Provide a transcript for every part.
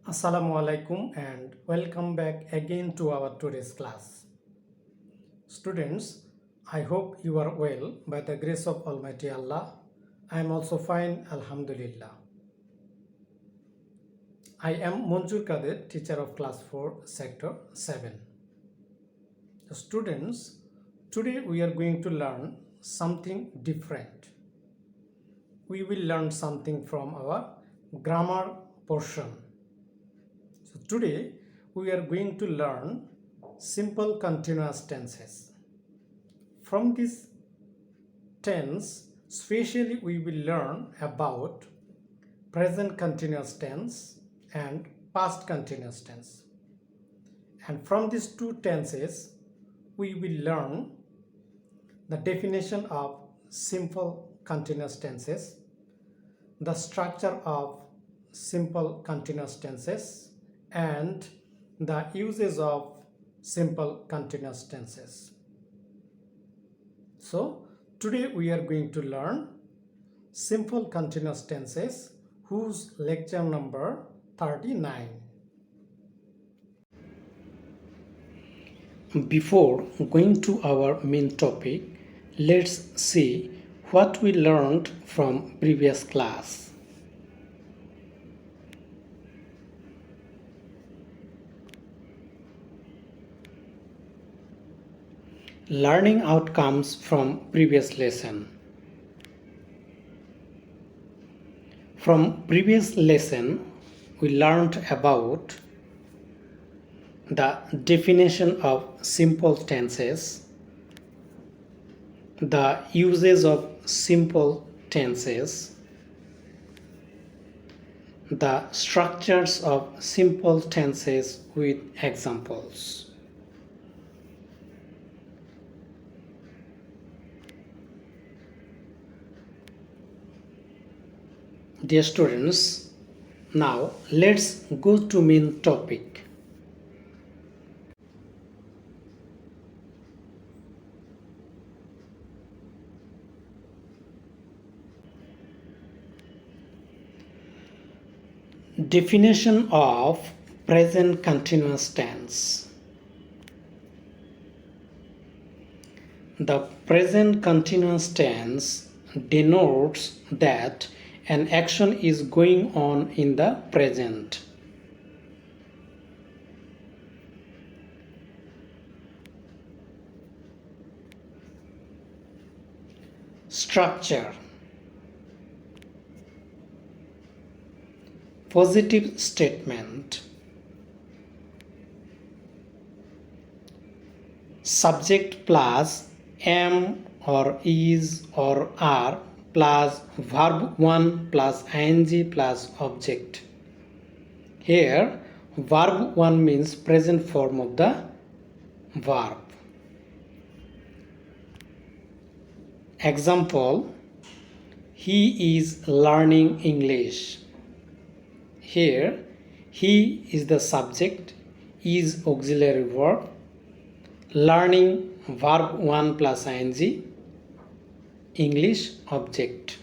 Assalamu alaikum and welcome back again to our today's class. Students, I hope you are well by the grace of Almighty Allah. I am also fine, Alhamdulillah. I am Munzur Kader, teacher of class 4, sector 7. Students, today we are going to learn something different. We will learn something from our grammar portion. So today we are going to learn simple continuous tenses. From this tense, especially we will learn about present continuous tense and past continuous tense. And from these two tenses, we will learn the definition of simple continuous tenses, the structure of simple continuous tenses, and the uses of simple continuous tenses. So, today we are going to learn simple continuous tenses whose lecture number 39. Before going to our main topic, let's see what we learned from previous class. Learning outcomes from previous lesson. From previous lesson, we learned about the definition of simple tenses, the uses of simple tenses, the structures of simple tenses with examples. Dear students, now let's go to main topic. Definition of present continuous tense. The present continuous tense denotes that an action is going on in the present. Structure. Positive statement. Subject plus am or is or are plus verb 1 plus ing plus object. Here verb 1 means present form of the verb. Example, he is learning English. Here he is the subject, is auxiliary verb, learning verb 1 plus ing, English object.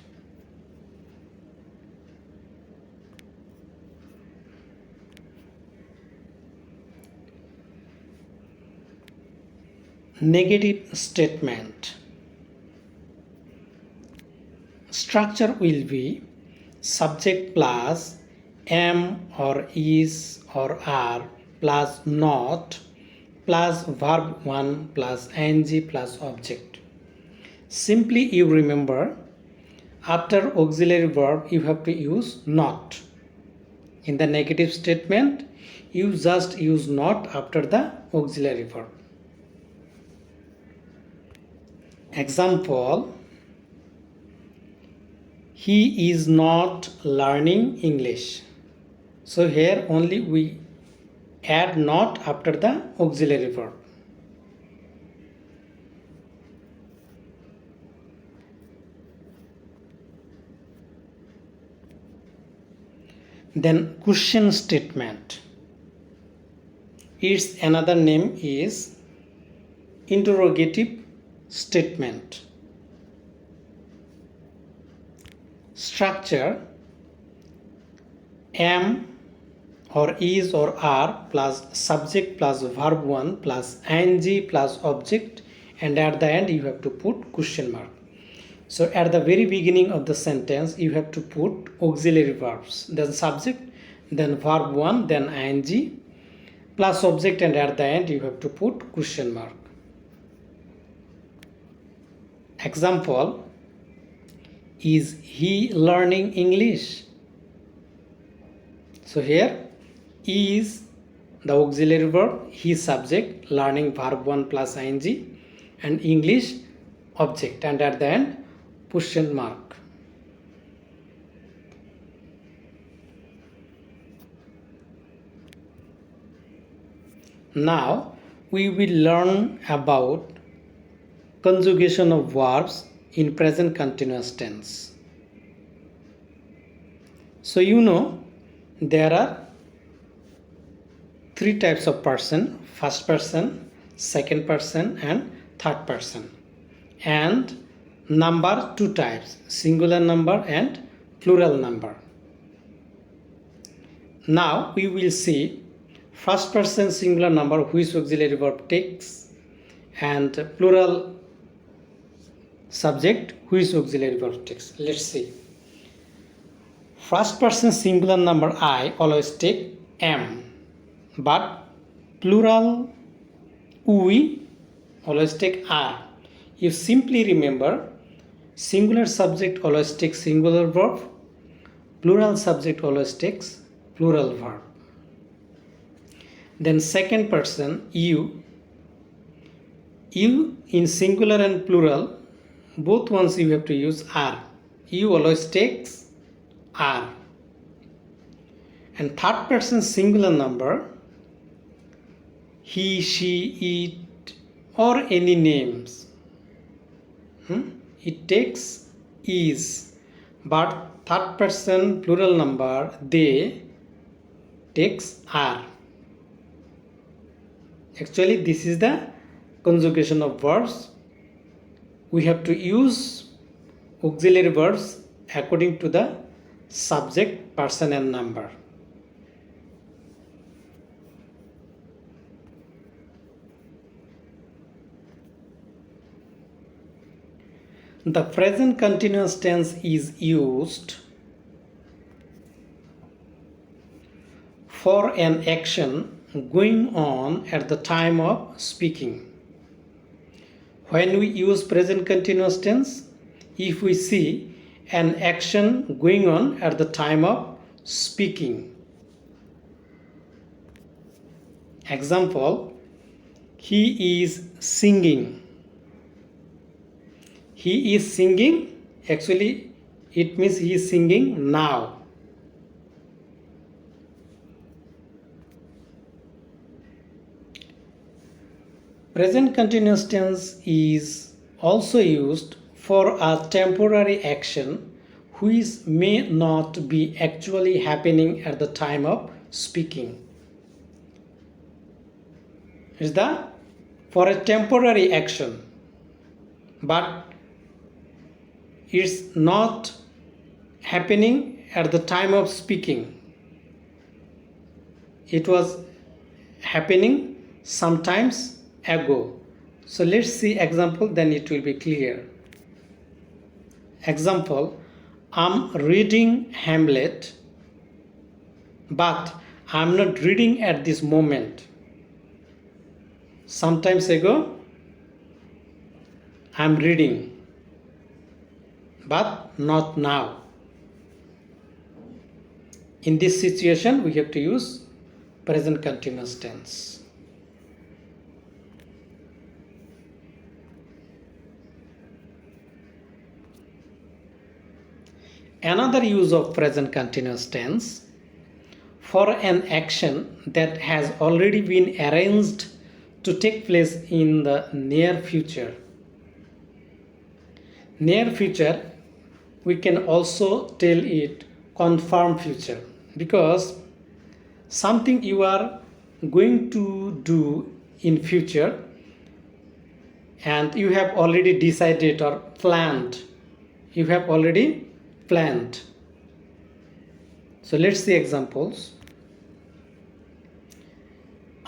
Negative statement. Structure will be subject plus am or is or are plus not plus verb 1 plus ing plus object. Simply you remember, after auxiliary verb you have to use not. In the negative statement you just use not after the auxiliary verb. Example, he is not learning English. So here only we add not after the auxiliary verb. Then question statement. Its another name is interrogative statement. Structure, am or is or are plus subject plus verb 1 plus ing plus object, and at the end you have to put question mark. So at the very beginning of the sentence you have to put auxiliary verbs, then subject, then verb 1, then ing plus object, and at the end you have to put question mark. Example, is he learning English? So here is the auxiliary verb, he subject, learning verb 1 plus ing, and English object, and at the end question mark. Now we will learn about conjugation of verbs in present continuous tense. So you know there are three types of person: first person, second person, and third person. And number two types: singular number and plural number. Now we will see first person singular number which auxiliary verb takes, and plural subject which auxiliary verb takes. Let's see. First person singular number I always take am, but plural we always take are. You simply remember singular subject always takes singular verb, plural subject always takes plural verb. Then second person you in singular and plural both ones you have to use are. You always takes are. And third person singular number, he, she, it, or any names, it takes is. But third person plural number, they takes are. Actually this is the conjugation of verbs. We have to use auxiliary verbs according to the subject, person, and number. The present continuous tense is used for an action going on at the time of speaking. When we use present continuous tense, if we see an action going on at the time of speaking. Example, he is singing. He is singing, actually it means he is singing now. Present continuous tense is also used for a temporary action which may not be actually happening at the time of speaking. Is that for a temporary action, but it's not happening at the time of speaking. It was happening sometimes ago. So let's see example, then it will be clear. Example, I'm reading Hamlet, but I'm not reading at this moment. Sometimes ago I'm reading, but not now. In this situation we have to use present continuous tense. Another use of present continuous tense for an action that has already been arranged to take place in the near future. Near future, we can also tell it confirmed future, because something you are going to do in future and you have already decided or planned. You have already planned. So let's see examples.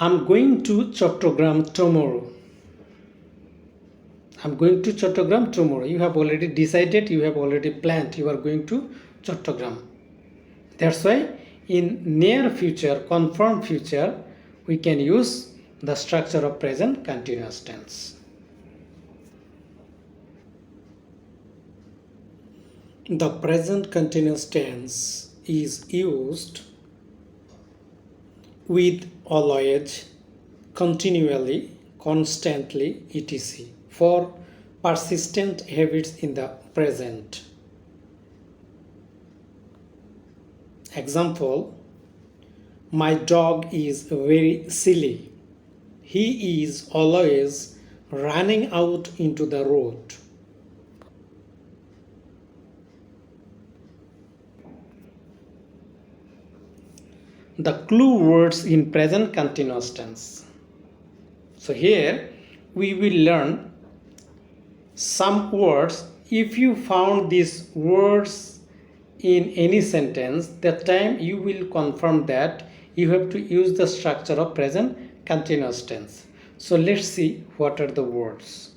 I'm going to Chattogram tomorrow. I'm going to Chattogram tomorrow. You have already decided, you have already planned, you are going to Chattogram. That's why in near future, confirmed future, we can use the structure of present continuous tense. The present continuous tense is used with always, continually, constantly, etc. for persistent habits in the present. Example, my dog is very silly. He is always running out into the road. The clue words in present continuous tense. So here we will learn some words. If you found these words in any sentence, that time you will confirm that you have to use the structure of present continuous tense. So let's see what are the words.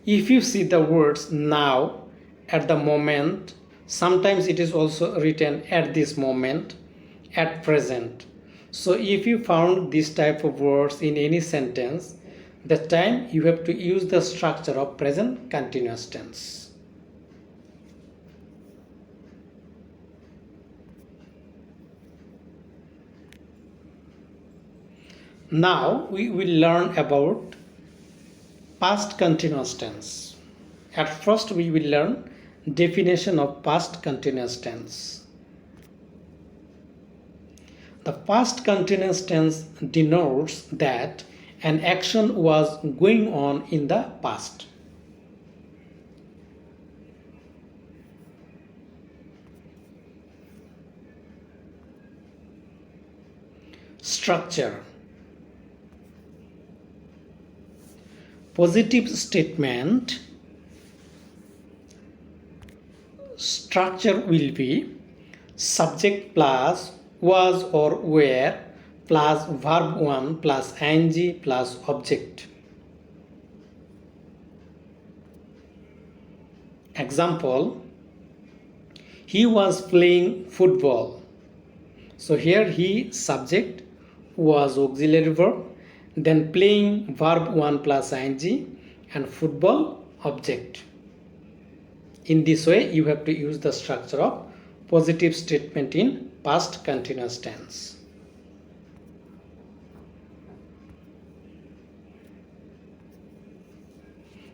If you see the words now, at the moment, sometimes it is also written at this moment, at present. So if you found this type of words in any sentence, that time you have to use the structure of present continuous tense. Now we will learn about past continuous tense. At first we will learn definition of past continuous tense. The past continuous tense denotes that an action was going on in the past. Structure. Positive statement. Structure will be subject plus was or were plus verb 1 plus ing plus object. Example, he was playing football. So here he subject was auxiliary verb, then playing verb 1 plus ing and football object. In this way you have to use the structure of positive statement in past continuous tense.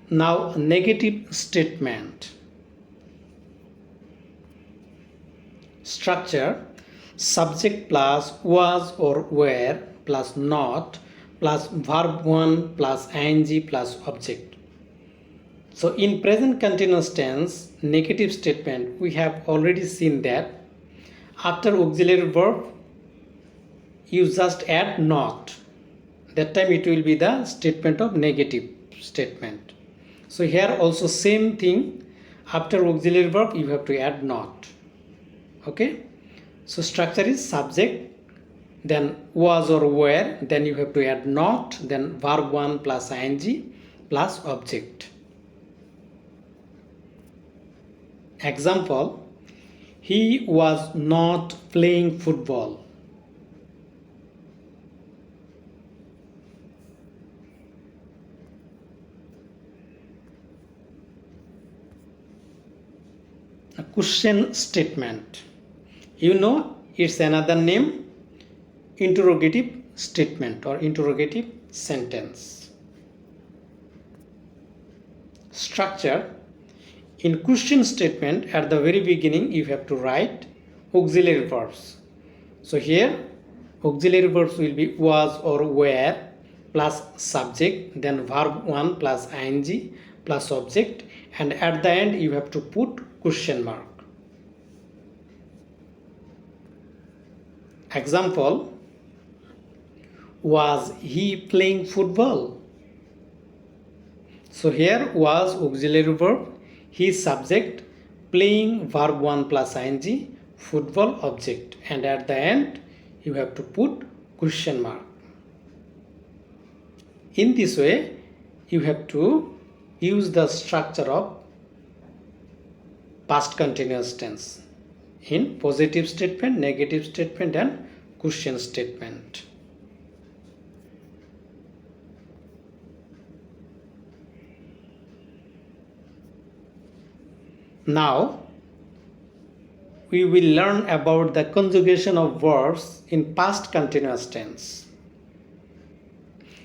Now negative statement. Structure, subject plus was or were plus not plus verb 1 plus ing plus object. So in present continuous tense, negative statement, we have already seen that after auxiliary verb you just add not. That time it will be the statement of negative statement. So here also same thing, after auxiliary verb you have to add not. Okay, so structure is subject, then was or were, then you have to add not, then verb 1 plus ing plus object. Example, he was not playing football. A question statement. You know, it's another name, interrogative statement or interrogative sentence. Structure. In question statement, at the very beginning you have to write auxiliary verbs. So here auxiliary verbs will be was or were plus subject, then verb 1 plus ing plus object, and at the end you have to put question mark. Example, was he playing football? So here was auxiliary verb, he subject, playing verb 1 plus ing, football object, and at the end you have to put question mark. In this way, you have to use the structure of past continuous tense in positive statement, negative statement, and question statement. Now, we will learn about the conjugation of verbs in past continuous tense.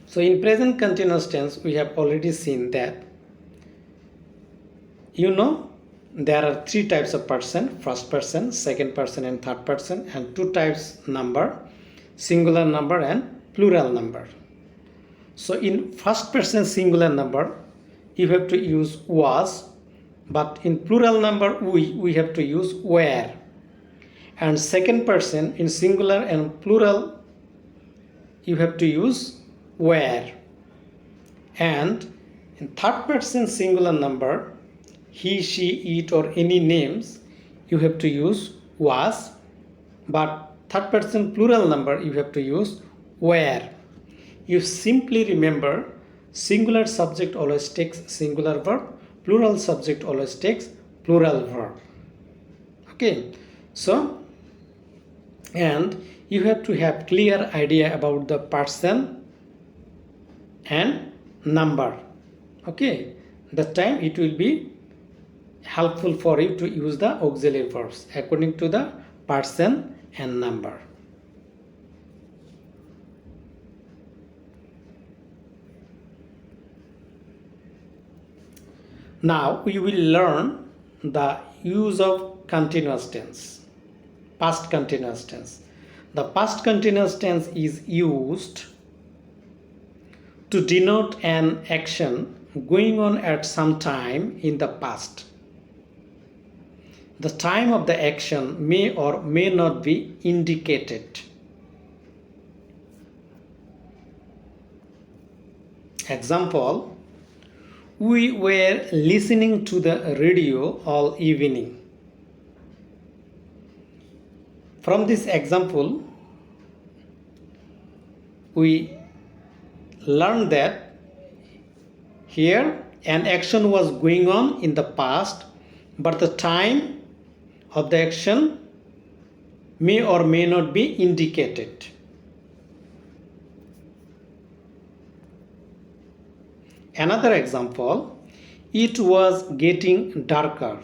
So in present continuous tense, we have already seen that, there are three types of person: first person, second person, and third person, and two types number: singular number and plural number. So in first person singular number, you have to use was, but in plural number we have to use were. And second person in singular and plural, you have to use were. And in third person singular number, he, she, it, or any names, you have to use was, but third person plural number you have to use were. You simply remember, singular subject always takes singular verb, plural subject always takes plural verb. Okay, so and you have to have clear idea about the person and number. Okay, that time it will be helpful for you to use the auxiliary verbs according to the person and number. Now we will learn the use of continuous tense, past continuous tense. The past continuous tense is used to denote an action going on at some time in the past. The time of the action may or may not be indicated. Example, we were listening to the radio all evening. From this example, we learn that here an action was going on in the past, but the time of the action may or may not be indicated. Another example, it was getting darker.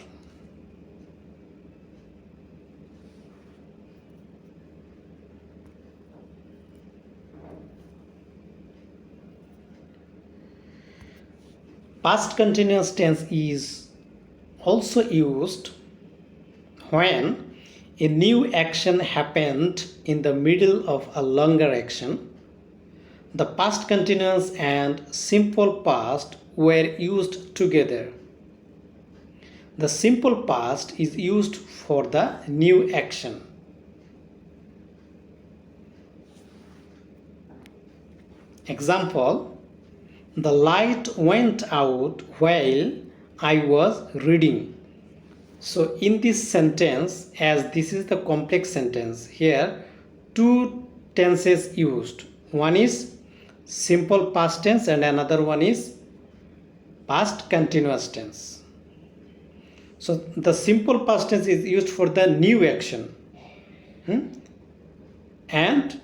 Past continuous tense is also used when a new action happened in the middle of a longer action. The past continuous and simple past were used together. The simple past is used for the new action. Example, the light went out while I was reading. So in this sentence, as this is the complex sentence, here two tenses used. One is simple past tense and another one is past continuous tense. So the simple past tense is used for the new action, and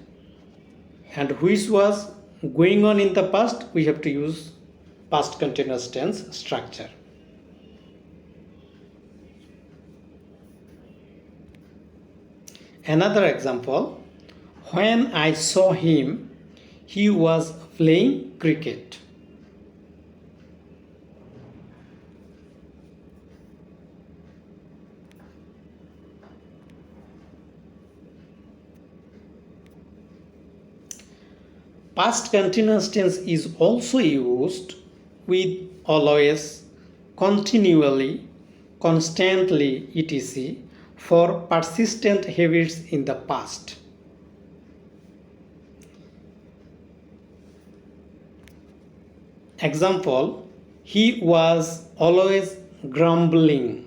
which was going on in the past, we have to use past continuous tense structure. Another example, when I saw him, he was playing cricket. Past continuous tense is also used with always, continually, constantly, etc. for persistent habits in the past. Example, he was always grumbling.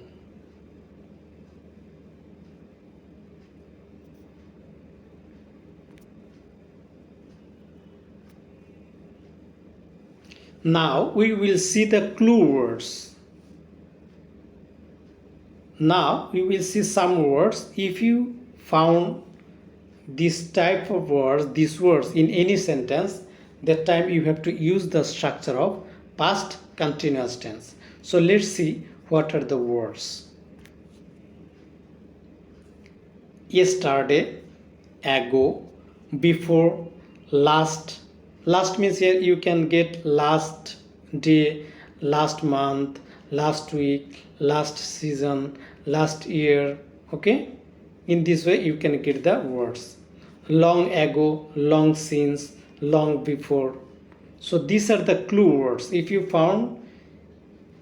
Now we will see the clue words. Now we will see some words. If you found this type of words, these words in any sentence, that time you have to use the structure of past continuous tense. So let's see what are the words. Yesterday, ago, before, last. Last means here you can get last day, last month, last week, last season, last year. Okay, in this way you can get the words. Long ago, long since, long before. So these are the clue words. If you found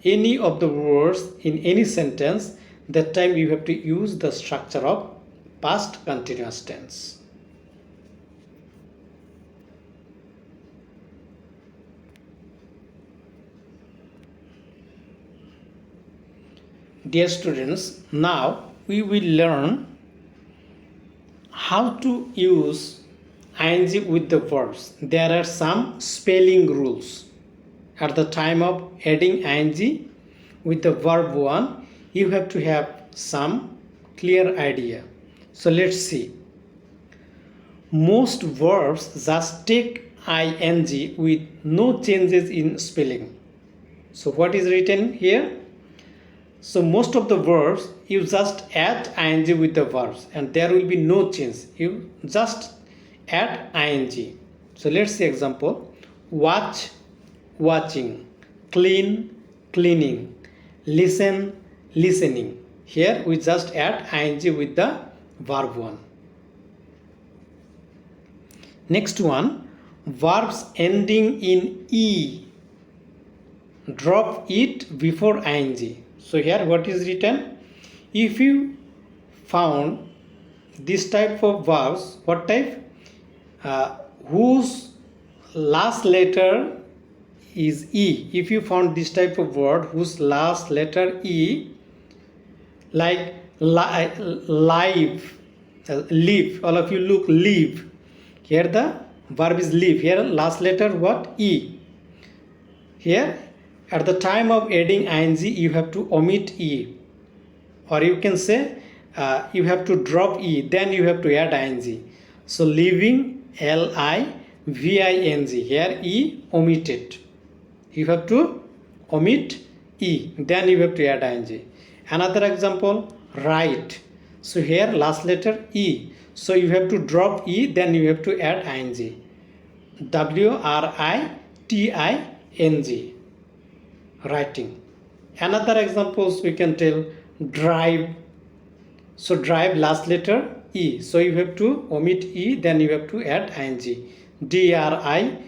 any of the words in any sentence, that time you have to use the structure of past continuous tense. Dear students, now we will learn how to use ing with the verbs. There are some spelling rules. At the time of adding ing with the verb 1, you have to have some clear idea. So let's see. Most verbs just take ing with no changes in spelling. So what is written here? So most of the verbs you just add ing with the verbs and there will be no change. You just add ing. So let's see example. Watch, watching, clean, cleaning, listen, listening. Here we just add ing with the verb 1. Next one, verbs ending in e. Drop it before ing. So here what is written? If you found this type of verbs, what type? Whose last letter is E. If you found this type of word whose last letter E, like live, live, all of you look, live. Here the verb is live. Here last letter what? E. Here at the time of adding ing you have to omit E, or you can say you have to drop E, then you have to add ing. So living, living, here E omitted. You have to omit E, then you have to add ing. Another example, write. So here last letter E, so you have to drop E, then you have to add ing. writing, writing. Another examples we can tell, drive. So drive last letter E, so you have to omit E, then you have to add ing. driving,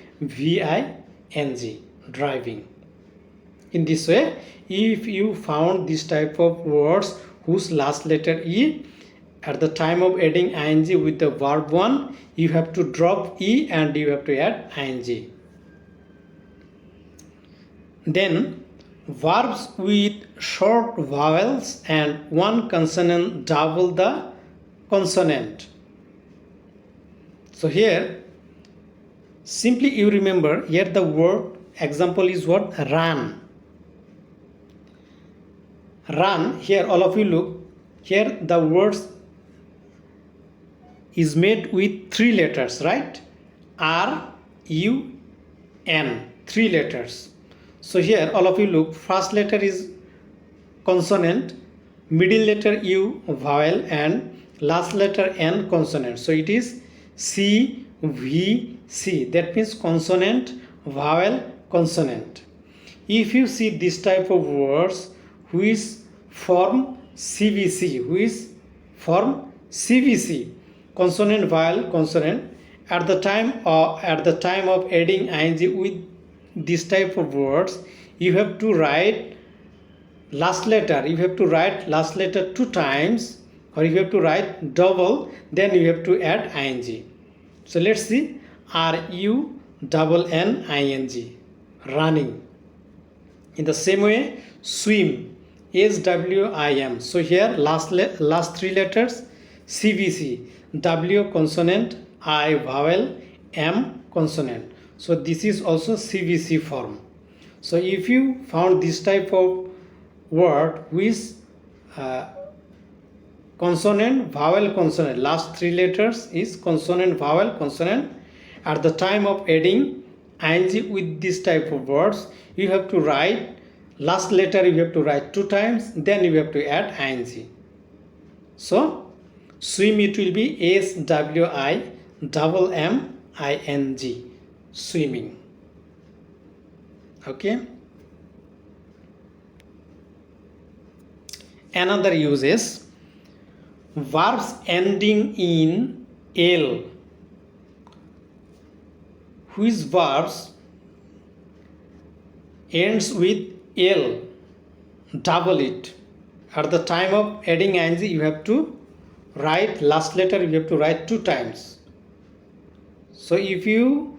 driving. In this way, if you found this type of words whose last letter E, at the time of adding ing with the verb 1, you have to drop E and you have to add ing. Then verbs with short vowels and one consonant double the consonant. So here simply you remember, here the word example is what? Run. Run, here all of you look, here the words is made with 3 letters, right? R, U, N, 3 letters. So here all of you look, first letter is consonant, middle letter U vowel and last letter N consonant. So it is C, V, C. That means consonant, vowel, consonant. If you see this type of words which form CVC, consonant, vowel, consonant, at the time of adding ing with this type of words, you have to write last letter. You have to write last letter 2 times, or you have to write double, then you have to add ing. So let's see, RUNNING, running. In the same way, swim, SWIM. So here last 3 letters, CVC, W consonant, I vowel, M consonant. So this is also CVC form. So if you found this type of word with uh, consonant, vowel, consonant, last three letters is consonant, vowel, consonant, at the time of adding ing with this type of words, you have to write last letter, you have to write two times, then you have to add ing. So swim, it will be SWIMMING, swimming. Okay. Another use is verbs ending in L. Which verbs ends with L? Double it. At the time of adding ing, you have to write last letter, you have to write two times. So if you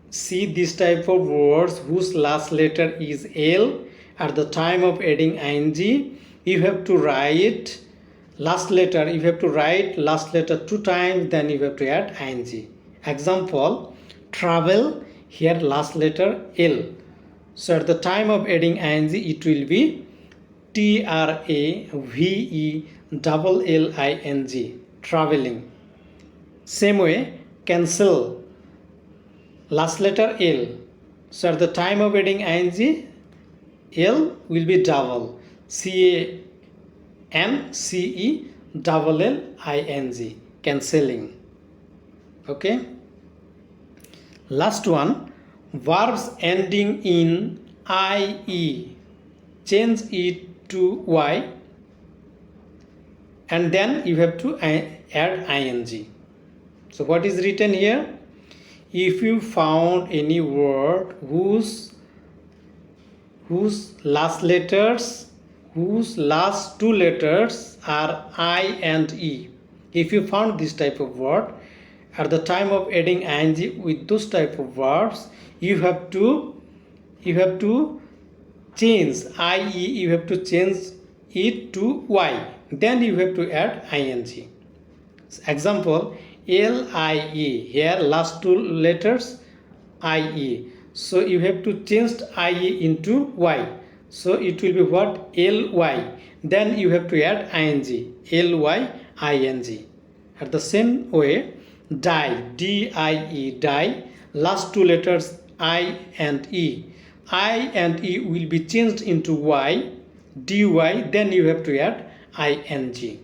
see this type of words whose last letter is L, at the time of adding ing, you have to write last letter, you have to write last letter two times, then you have to add ing. Example, travel, here last letter L. So at the time of adding ing, it will be TRAVELLING, traveling. Same way, cancel, last letter L. So at the time of adding ing, L will be double, CANCELLING, cancelling. Okay. Last one, verbs ending in IE, change it to Y, and then you have to add ing. So what is written here? If you found any word whose last two letters are I and E, if you found this type of word, at the time of adding ing with those type of verbs, you have to change IE, you have to change it to Y, then you have to add ing. Example, LIE, here last two letters IE, so you have to change IE into Y, so it will be what? LY, then you have to add ing, LYING. At the same way, die, DIE, die, last two letters I and E will be changed into Y, DY, then you have to add ing.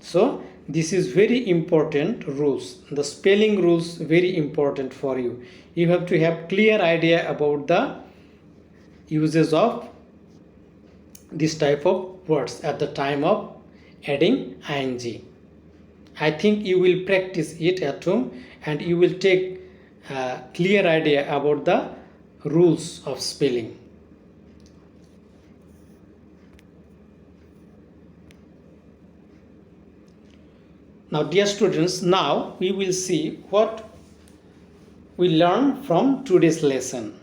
So this is very important rules. The spelling rules very important for you. You have to have clear idea about the uses of this type of words at the time of adding ing. I think you will practice it at home and you will take a clear idea about the rules of spelling. Now dear students, now we will see what we learned from today's lesson.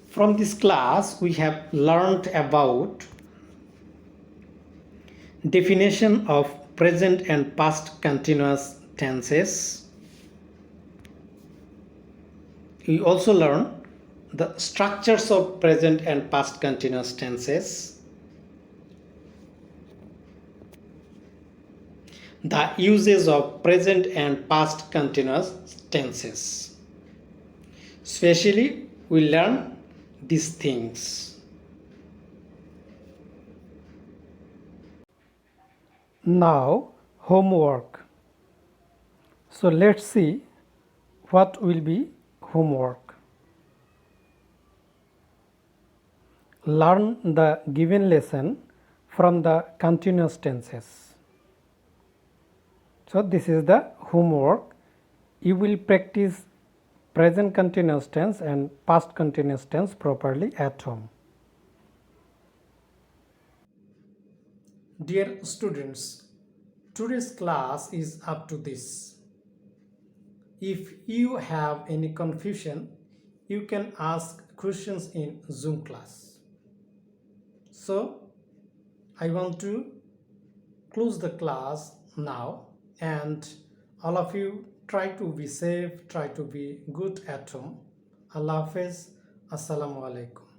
From this class we have learned about definition of present and past continuous tenses. We also learned the structures of present and past continuous tenses, the uses of present and past continuous tenses. Especially we learn these things. Now homework. So let's see what will be homework. Learn the given lesson from the continuous tenses. So this is the homework. You will practice present continuous tense and past continuous tense properly at home. Dear students, today's class is up to this. If you have any confusion, you can ask questions in Zoom class. So I want to close the class now, and all of you try to be safe, try to be good at home. আল্লাহ হাফেজ। আসসালামু আলাইকুম।